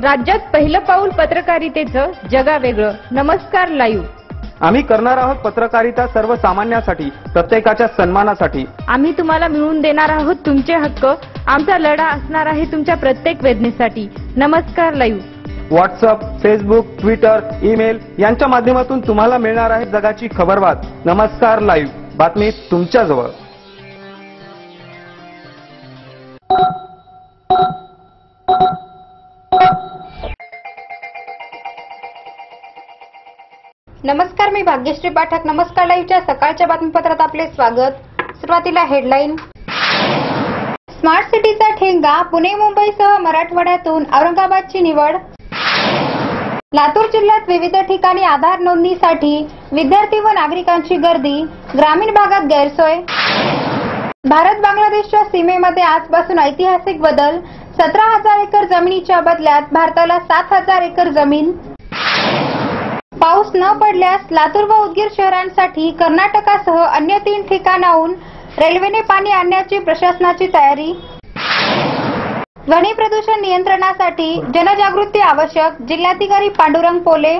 राज्यात पहिलं पाऊल पत्रकारितेचं जगावेगळं. नमस्कार लाईव्ह. आम्ही करणार आहोत पत्रकारिता सर्वसामान्यांसाठी, प्रत्येकाच्या सन्मानासाठी. आम्ही तुम्हाला मिळवून देणार आहोत तुमचे हक्क. आमचा लढा असणार आहे तुमच्या प्रत्येक वेदनेसाठी. नमस्कार live. WhatsApp, Facebook, Twitter, email यांच्या माध्यमातून तुम्हाला मिळणार आहे जगाची खबरबात. नमस्कार लाईव्ह, बातमी तुमच्या जवळ. नमस्कार, मी भाग्यश्री पाठक. नमस्कार लाईव्हच्या सकाळच्या बातमीपत्रात आपले स्वागत. सुरुवातीला हेडलाईन. स्मार्ट सिटीचा ठेंगा. पुणे मुंबईसह मराठवाड्यातून औरंगाबादची निवड. लातूर जिल्ह्यात विविध ठिकाणी आधार नोंदणीसाठी विद्यार्थी व नागरिकांची गर्दी. ग्रामीण भागात गैरसोय. भारत बांगलादेशच्या सीमेमध्ये आजपासून ऐतिहासिक बदल. 17,000 एकर जमिनीच्या बदल्यात भारताला 7,000 एकर जमीन. पाऊस न पडल्यास लातूर व उदगीर शहरांसाठी कर्नाटकासह अन्य 3 ठिकाणाहून रेल्वेने पाणी आणण्याची प्रशासनाची तयारी. ध्वनी प्रदूषण नियंत्रणासाठी जनजागृती आवश्यक. जिल्हाधिकारी पांडुरंग पोले.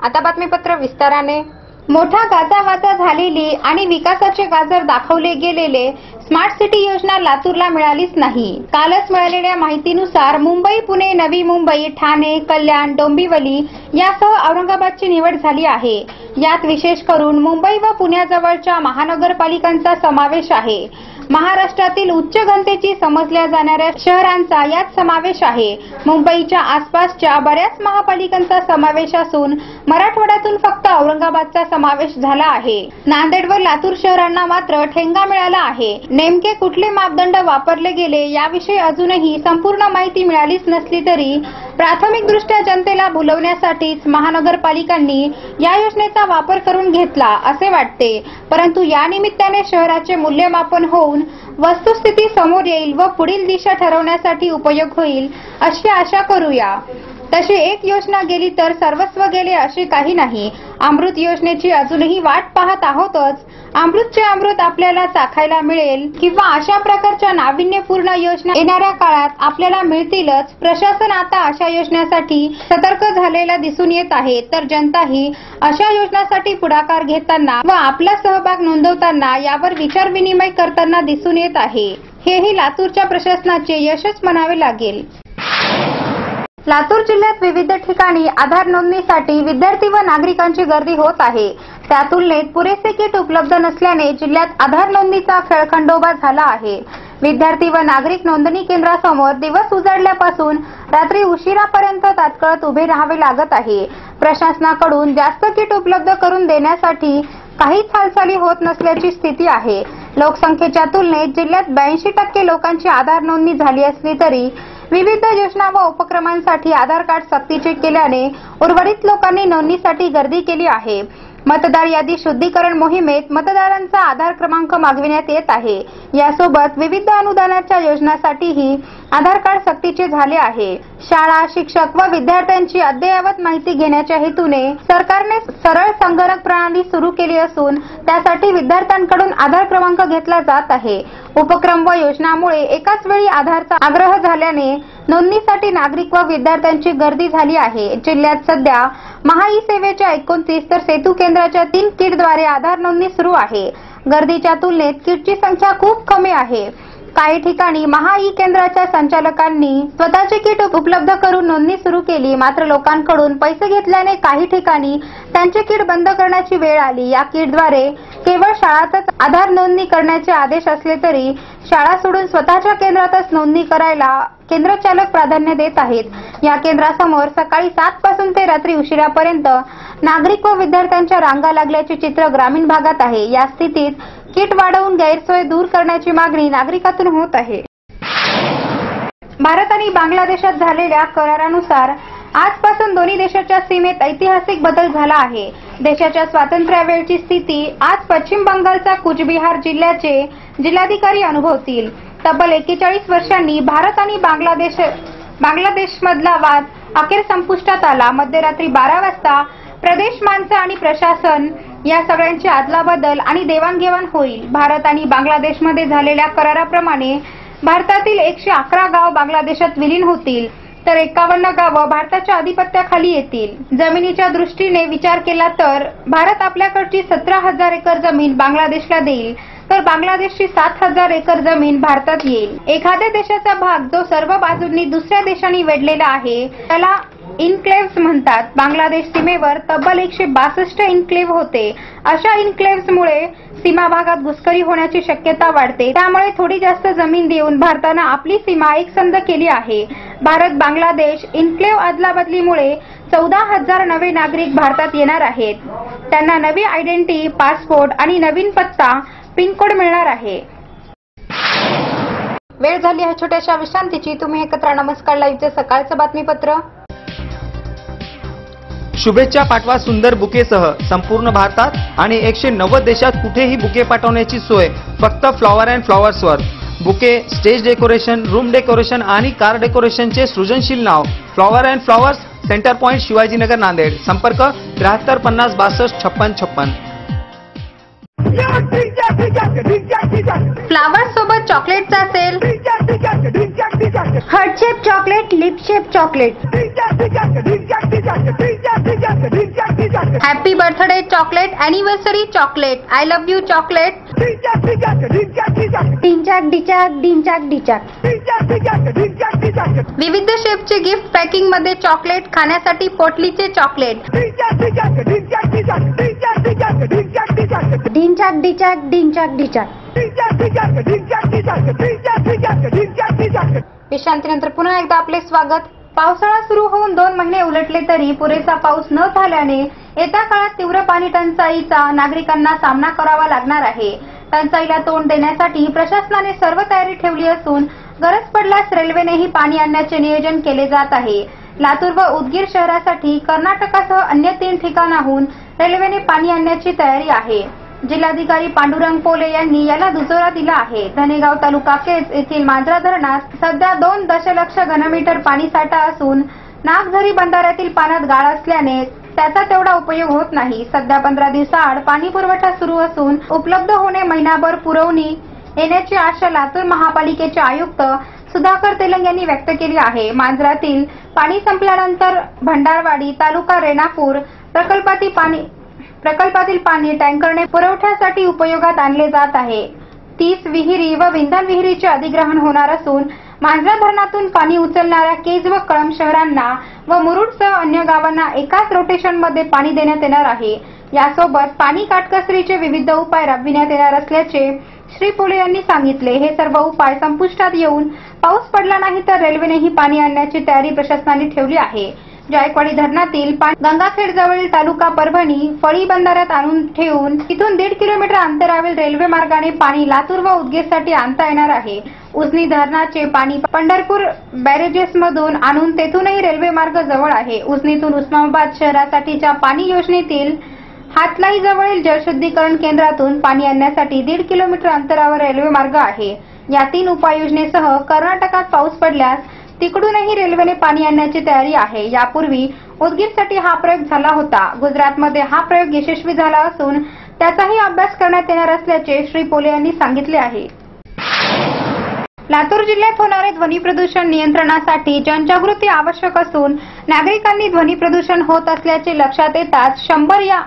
आता बातमीपत्र विस्ताराने. मोठा गाजावाजा झालेली आणि विकासाचे गाजर दाखवले गेलेले स्मार्ट सिटी योजना लातूरला मिळालीच नाही. कालच मिळालेल्या माहितीनुसार मुंबई, पुणे, नवी मुंबई, ठाणे, कल्याण, डोंबिवली यासह औरंगाबादची निवड झाली आहे. यात विशेष करून मुंबई व पुण्याजवळच्या महानगरपालिकांचा समावेश आहे. महाराष्ट्रातील उच्च घनतेची समजल्या जाणाऱ्या शहरांचा यात समावेश आहे. मुंबईच्या आसपासच्या बऱ्याच महापालिकांचा समावेश असून मराठवाड्यातून फक्त औरंगाबादचा समावेश झाला आहे. नांदेड व लातूर शहरांना मात्र ठेंगा मिळाला आहे. नेमके कुठले मापदंड वापरले गेले याविषयी अजूनही संपूर्ण माहिती मिळालीच नसली तरी प्राथमिकदृष्ट्या जनतेला भुलवण्यासाठीच महानगरपालिकांनी या योजनेचा वापर करून घेतला असे वाटते. परंतु या निमित्ताने शहराचे मूल्यमापन होऊन वस्तुस्थिती समोर येईल व पुढील दिशा ठरवण्यासाठी उपयोग होईल अशी आशा करूया. तशी एक योजना गेली तर सर्वस्व गेले असे काही नाही. अमृत योजनेची अजूनही वाट पाहत आहोतच. अमृतचे अमृत आपल्याला चाखायला मिळेल किंवा अशा प्रकारच्या नाविन्यपूर्ण योजना येणाऱ्या काळात आपल्याला मिळतीलच. प्रशासन आता अशा योजनेसाठी सतर्क झालेला दिसून येत आहे, तर जनताही अशा योजनांसाठी पुढाकार घेताना व आपला सहभाग नोंदवताना यावर विचारविनिमय करताना दिसून येत आहे. हेही लातूरच्या प्रशासनाचे यशच म्हणावे लागेल. लातूर जिल्ह्यात विविध ठिकाणी आधार नोंदणीसाठी विद्यार्थी व नागरिकांची गर्दी होत आहे. त्या तुलनेत पुरेसे किट उपलब्ध नसल्याने जिल्ह्यात आधार नोंदणीचा खेळखंडोबा झाला आहे. विद्यार्थी व नागरिक नोंदणी केंद्रासमोर दिवस उजाडल्यापासून रात्री उशिरापर्यंत ताटकळत उभे राहावे लागत आहे. प्रशासनाकडून जास्त किट उपलब्ध करून देण्यासाठी काहीच हालचाली होत नसल्याची स्थिती आहे. लोकसंख्येच्या तुलनेत जिल्ह्यात 82% लोकांची आधार नोंदणी झाली असली तरी विविध योजना व उपक्रमांसाठी आधार कार्ड सक्तीचे केल्याने उर्वरित लोकांनी नोंदणीसाठी गर्दी केली आहे. मतदार यादी शुद्धीकरण मोहिमेत मतदारांचा आधार क्रमांक मागविण्यात येत आहे. यासोबत विविध अनुदानाच्या योजनांसाठीही आधार कार्ड सक्तीचे झाले आहे. शाळा, शिक्षक व विद्यार्थ्यांची अद्ययावत माहिती घेण्याच्या हेतूने सरकारने सरळ संगणक प्रणाली सुरू केली असून त्यासाठी विद्यार्थ्यांकडून आधार क्रमांक घेतला जात आहे. उपक्रम व योजनांमुळे एकाच वेळी आधारचा आग्रह झाल्याने नोंदणीसाठी नागरिक व विद्यार्थ्यांची गर्दी झाली आहे. जिल्ह्यात सध्या महा ई सेवेच्या 29 तर सेतू केंद्राच्या 3 किटद्वारे आधार नोंदणी सुरू आहे. गर्दीच्या तुलनेत किटची संख्या खूप कमी आहे. काही ठिकाणी महा ई केंद्राच्या संचालकांनी स्वतःचे किट उपलब्ध करून नोंदणी सुरू केली. मात्र लोकांकडून पैसे घेतल्याने काही ठिकाणी त्यांचे किट बंद करण्याची वेळ आली. या किटद्वारे केवळ शाळातच आधार नोंदणी करण्याचे आदेश असले तरी शाळा सोडून स्वतःच्या केंद्रातच नोंदणी करायला केंद्रचालक प्राधान्य देत आहेत. या केंद्रासमोर सकाळी 7 पासून ते रात्री उशिरापर्यंत नागरिक व विद्यार्थ्यांच्या रांगा लागल्याचे चित्र ग्रामीण भागात आहे. या स्थितीत किट वाढवून गैरसोय दूर करण्याची मागणी नागरिकातून होत आहे. भारत आणि बांगलादेशात झालेल्या करारानुसार आजपासून दोन्ही देशाच्या सीमेत ऐतिहासिक बदल झाला आहे. देशाच्या स्वातंत्र्यावेळची स्थिती आज पश्चिम बंगालचा कुचबिहार जिल्ह्याचे जिल्हाधिकारी अनुभवतील. तब्बल 41 वर्षांनी भारत आणि बांगलादेशमधला वाद अखेर संपुष्टात आला. मध्यरात्री 12 वाजता प्रदेश माणसं आणि प्रशासन या सगळ्यांची अदलाबदल आणि देवाणघेवाण होईल. भारत आणि बांगलादेशमध्ये झालेल्या कराराप्रमाणे भारतातील 111 गाव बांगलादेशात विलीन होतील. तर 51 गावं भारताच्या आधिपत्याखाली येतील. जमिनीच्या दृष्टीने विचार केला तर भारत आपल्याकडची 17,000 एकर जमीन बांगलादेशला देईल, तर बांगलादेशची 7,000 एकर जमीन भारतात येईल. एखाद्या देशाचा भाग जो सर्व बाजूंनी दुसऱ्या देशांनी वेढलेला आहे त्याला इन्क्लेव्स म्हणतात. बांगलादेश सीमेवर तब्बल 162 इन्क्लेव्ह होते. अशा इन्क्लेव्हमुळे सीमा भागात घुसखोरी होण्याची शक्यता वाढते. त्यामुळे थोडी जास्त जमीन देऊन भारतानं आपली सीमा एकसंध केली आहे. भारत बांगलादेश इन्क्लेव्ह अदलाबदलीमुळे 14,000 नवे नागरिक भारतात येणार आहेत. त्यांना नवी आयडेंटिटी, पासपोर्ट आणि नवीन पत्ता, पिनकोड मिळणार आहे. वेळ झाली आहे छोट्याशा विश्रांतीची. तुम्ही एकत्र नमस्कार लाईव्हचे सकाळचं बातमीपत्र. शुभेच्छा पाठवा सुंदर बुकेसह. संपूर्ण भारतात आणि 190 देशात कुठेही बुके पाठवण्याची सोय फक्त फ्लॉवर अँड फ्लॉवर्सवर. Bouquet, stage decoration, room decoration आणि कार डेकोरेशनचे सृजनशील नाव flower and flowers, Centre Point, Shivajinagar, Nanded. संपर्क 73 50 62 56 56. फ्लावर सोबत चॉकलेटचा sale. Heart shape chocolate, lip shape chocolate, happy birthday chocolate, anniversary chocolate, I love you chocolate, डिंचाक डिचाक, डिंचाक डिचाक. विविध शेपचे गिफ्ट पॅकिंग मध्ये चॉकलेट, खाण्यासाठी पोटलीचे चॉकलेट. डिंचाक डिचाक, डिंचाक डिचाक. विश्रांतीनंतर पुन्हा एकदा आपले स्वागत. पावसाळा सुरू होऊन 2 महिने उलटले तरी पुरेसा पाऊस न झाल्याने येत्या काळात तीव्र पाणी टंचाईचा नागरिकांना सामना करावा लागणार आहे. टंचाईला तोंड देण्यासाठी प्रशासनाने सर्व तयारी ठेवली असून गरज पडल्यास रेल्वेनेही पाणी आणण्याचे नियोजन केले जात आहे. लातूर व उदगीर शहरासाठी कर्नाटकासह अन्य 3 ठिकाणाहून रेल्वेने पाणी आणण्याची तयारी आहे. जिल्हाधिकारी पांडुरंग पोले यांनी याला दुजोरा दिला आहे. धनेगाव तालुका केज येथील मांजरा धरणात सध्या 2 दशलक्ष घनमीटर पाणीसाठा असून नागझरी बंधाऱ्यातील पाण्यात गाळ असल्याने त्याचा तेवढा उपयोग होत नाही. सध्या 15 दिवसाआड पाणी पुरवठा सुरू असून उपलब्ध होणे महिनाभर पुरवणी येण्याची आशा लातूर महापालिकेचे आयुक्त सुधाकर तेलंग यांनी व्यक्त केली आहे. मांजरातील पाणी संपल्यानंतर भंडारवाडी तालुका रेणापूर प्रकल्पातील पाणी टँकरने पुरवठ्यासाठी उपयोगात आणले जात आहे. 30 विहिरी व विंधन विहिरीचे अधिग्रहण होणार असून मांजरा धरणातून पाणी उचलणाऱ्या केज व कळंब शहरांना व मुरुडसह अन्य गावांना एकाच रोटेशनमध्ये पाणी देण्यात येणार आहे. यासोबत पाणी काटकसरीचे विविध उपाय राबविण्यात येणार असल्याचे श्री पोले यांनी सांगितले. हे सर्व उपाय संपुष्टात येऊन पाऊस पडला नाही तर रेल्वेनेही पाणी आणण्याची तयारी प्रशासनाने ठेवली आहे. जायकवाडी धरणातील पाणी गंगाखेड जवळील तालुका परभणी फळी बंधाऱ्यात आणून ठेवून तिथून 1.5 किलोमीटर अंतरावरील रेल्वे मार्गाने पाणी लातूर व उदगीरसाठी आणता येणार आहे. उजनी धरणाचे पाणी पंढरपूर बॅरेजेसमधून आणून तेथूनही रेल्वे मार्ग जवळ आहे. उजनीतून उस्मानाबाद शहरासाठीच्या पाणी योजनेतील हातलाई जवळील जलशुद्धीकरण केंद्रातून पाणी आणण्यासाठी 1.5 किलोमीटर अंतरावर रेल्वे मार्ग आहे. या 3 उपाययोजनेसह कर्नाटकात पाऊस पडल्यास तिकडूनही रेल्वेने पाणी आणण्याची तयारी आहे. यापूर्वी उदगीरसाठी हा प्रयोग झाला होता. गुजरातमध्ये हा प्रयोग यशस्वी झाला असून त्याचाही अभ्यास करण्यात येणार असल्याचे श्री पोले यांनी सांगितले आहे. लातूर जिल्ह्यात होणारे ध्वनी प्रदूषण नियंत्रणासाठी जनजागृती आवश्यक असून नागरिकांनी ध्वनी प्रदूषण होत असल्याचे लक्षात येताच 100 या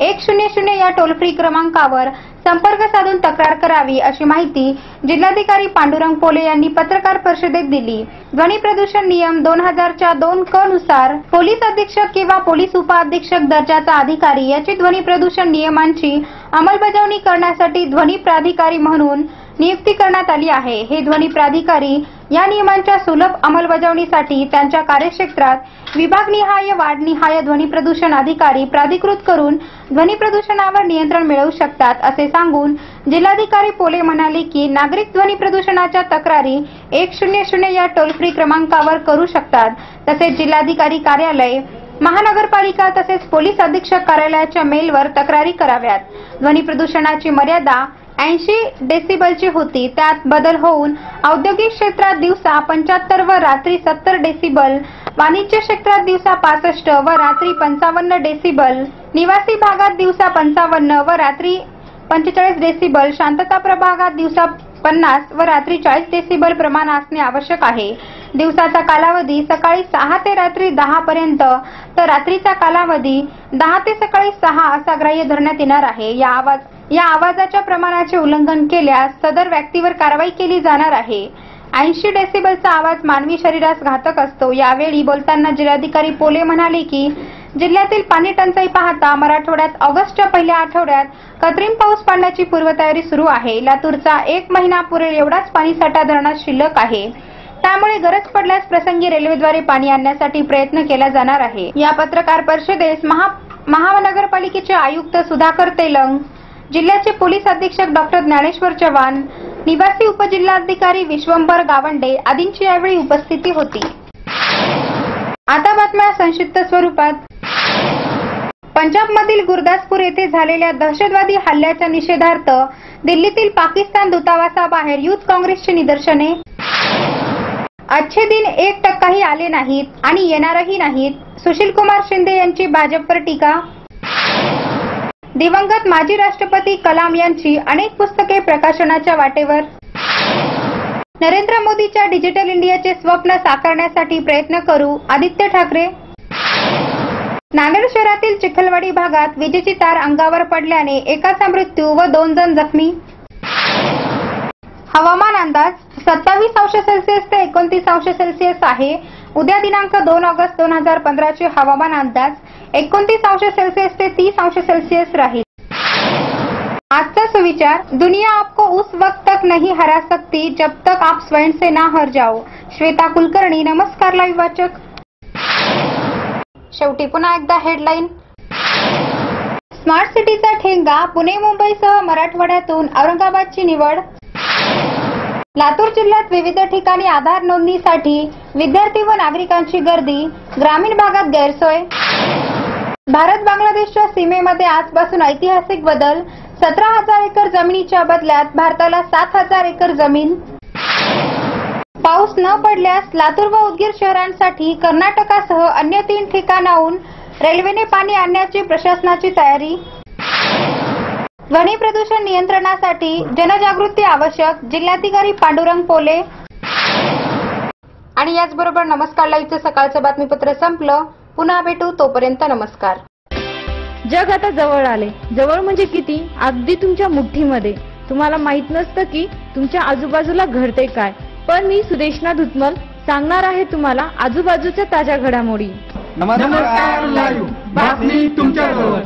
100 या टोल फ्री क्रमांकावर संपर्क साधून तक्रार करावी अशी माहिती जिल्हाधिकारी पांडुरंग पोले यांनी पत्रकार परिषदेत दिली. ध्वनी प्रदूषण नियम 2000च्या 2 क नुसार पोलीस अधीक्षक किंवा पोलीस उपअधीक्षक दर्जाचा अधिकारी याची ध्वनी प्रदूषण नियमांची अंमलबजावणी करण्यासाठी ध्वनी प्राधिकारी म्हणून नियुक्ती करण्यात आली आहे. हे ध्वनी प्राधिकारी या नियमांच्या सुलभ अंमलबजावणीसाठी त्यांच्या कार्यक्षेत्रात विभागनिहाय वार्डनिहाय ध्वनी प्रदूषण अधिकारी प्राधिकृत करून ध्वनी प्रदूषणावर नियंत्रण मिळवू शकतात असे सांगून जिल्हाधिकारी पोले म्हणाले की नागरिक ध्वनी प्रदूषणाच्या तक्रारी 100 या टोल फ्री क्रमांकावर करू शकतात. तसेच जिल्हाधिकारी कार्यालय, महानगरपालिका तसेच पोलीस अधीक्षक कार्यालयाच्या मेलवर तक्रारी कराव्यात. ध्वनी प्रदूषणाची मर्यादा 80 डेसिबलची होती. त्यात बदल होऊन औद्योगिक क्षेत्रात दिवसा 75 व रात्री 70 डेसिबल, वाणिज्य क्षेत्रात दिवसा 65 व रात्री 55 डेसिबल, निवासी भागात दिवसा 55 व रात्री 45 डेसिबल, शांतता प्रभागात दिवसा 50 व रात्री 40 डेसिबल प्रमाण असणे आवश्यक आहे. दिवसाचा कालावधी सकाळी 6 ते रात्री 10 पर्यंत तर रात्रीचा कालावधी 10 ते सकाळी 6 असा ग्राह्य धरण्यात येणार आहे. या आवाजाच्या प्रमाणाचे उल्लंघन केल्यास सदर व्यक्तीवर कारवाई केली जाणार आहे. 80 डेसिबलचा आवाज मानवी शरीरास घातक असतो. यावेळी बोलताना जिल्हाधिकारी पोले म्हणाले की जिल्ह्यातील पाणी टंचाई पाहता मराठवाड्यात ऑगस्टच्या पहिल्या आठवड्यात कृत्रिम पाऊस पडण्याची पूर्वतयारी सुरू आहे. लातूरचा 1 महिना पुरेल एवढाच पाणीसाठा धरणात शिल्लक आहे. त्यामुळे गरज पडल्यास प्रसंगी रेल्वेद्वारे पाणी आणण्यासाठी प्रयत्न केला जाणार आहे. या पत्रकार परिषदेस महानगरपालिकेचे आयुक्त सुधाकर तेलंग, जिल्ह्याचे पोलीस अधीक्षक डॉक्टर ज्ञानेश्वर चव्हाण, निवासी उपजिल्हाधिकारी विश्वंभर गावंडे आदींची यावेळी उपस्थिती होती. आता बातम्या संक्षिप्त स्वरूपात. पंजाबमधील गुरदासपूर येथे झालेल्या दहशतवादी हल्ल्याच्या निषेधार्थ दिल्लीतील पाकिस्तान दूतावासाबाहेर युथ काँग्रेसची निदर्शने. अच्छे दिन 1% आले नाहीत आणि येणारही नाहीत, सुशीलकुमार शिंदे यांची भाजपवर टीका. दिवंगत माजी राष्ट्रपती कलाम यांची अनेक पुस्तके प्रकाशनाच्या वाटेवर. नरेंद्र मोदीच्या डिजिटल इंडियाचे स्वप्न साकारण्यासाठी प्रयत्न करू, आदित्य ठाकरे. नांदेड शहरातील चिखलवाडी भागात विजेची तार अंगावर पडल्याने एकाचा मृत्यू व 2 जण जखमी. हवामान अंदाज 27°C ते 29°C आहे. उद्या दिनांक 2 ऑगस्ट 2015 चे हवामान अंदाज 29°C ते 30°C राहील. आजचा सुविचार, दुनिया आपको उस वक्त तक नहीं हरा सकती जब तक आप स्वयं से ना हार जाओ. श्वेता कुलकर्णी. नमस्कार लाईव्ह वाचक. शेवटी पुन्हा एकदा हेडलाईन. स्मार्ट सिटीचा ठेंगा, पुणे मुंबईसह मराठवाड्यातून औरंगाबादची निवड. लातूर जिल्ह्यात विविध ठिकाणी आधार नोंदणीसाठी विद्यार्थी व नागरिकांची गर्दी, ग्रामीण भागात गैरसोय. भारत बांगलादेशच्या सीमेमध्ये आजपासून ऐतिहासिक बदल, 17,000 एकर जमिनीच्या बदल्यात भारताला 7,000 एकर जमीन. पाऊस न पडल्यास लातूर व उदगीर शहरांसाठी कर्नाटकासह अन्य 3 ठिकाणाहून रेल्वेने पाणी आणण्याची प्रशासनाची तयारी. ध्वनी प्रदूषण नियंत्रणासाठी जनजागृती आवश्यक, जिल्हाधिकारी पांडुरंग पोले. आणि याचबरोबर नमस्कार लाईव्हचं सकाळचं बातमीपत्र संपलं. पुन्हा भेटू, तोपर्यंत नमस्कार. जग आता जवळ आले. जवळ म्हणजे किती? अगदी तुमच्या मुठ्ठीमध्ये. तुम्हाला माहित नसतं की तुमच्या आजूबाजूला घडते काय, पण मी सुदेशना धुतमल सांगणार आहे तुम्हाला आजूबाजूच्या ताज्या घडामोडी. नमस्कार लाईव्ह बातमी तुमच्याजवळ.